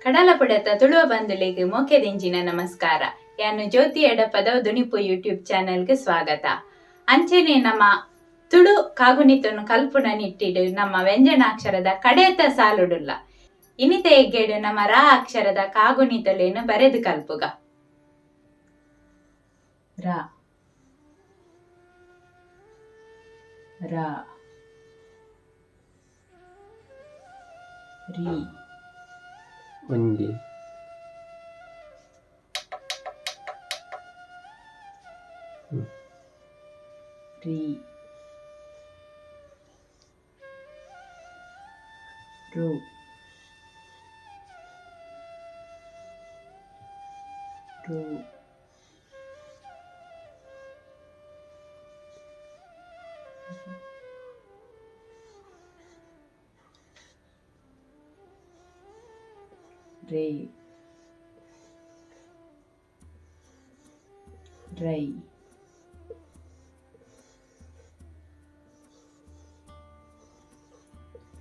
ಕಡಲಪುಡತ ತುಳುವ ಬಂಧುಲಿಗೆ ಮೋಕೆದಿಂಜಿನ ನಮಸ್ಕಾರ. ಯಾನು ಜ್ಯೋತಿ ಎಡಪದ ದುನಿಪು ಯೂಟ್ಯೂಬ್ ಚಾನೆಲ್ಗೆ ಸ್ವಾಗತ. ಅಂಚೆನೆ ನಮ್ಮ ತುಳು ಕಾಗುನಿತನು ಕಲ್ಪುನ ನಿಟ್ಟಿಡು ನಮ್ಮ ವ್ಯಂಜನಾಕ್ಷರದ ಕಡೆತ ಸಾಲುಡುಲ್ಲ. ಇನಿತ ಎಗ್ಗೆಡು ನಮ್ಮ ರಾ ಅಕ್ಷರದ ಕಾಗುನಿತಲೇನು ಬರೆದು ಕಲ್ಪುಗ. ರಾ ರಾ ರಿ ಒಂಜಿ ರಿ ರು ರು ರೇ ರೈ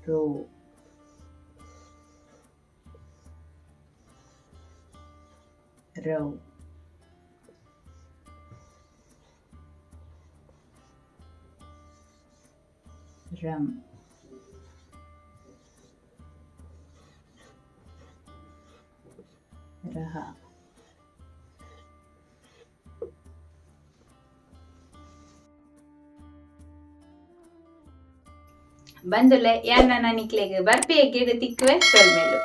ರೋ ರೌ ರಂ ರಹ ಬಂದುಲೆ ಯಾನ ನಿಕ್ಲೆಗ್ ಬರ್ಪಿ ಎಗ್ಗೆಗ್ ತಿಕ್ಕುವೆ ಸೊಲ್ಮೆಲು.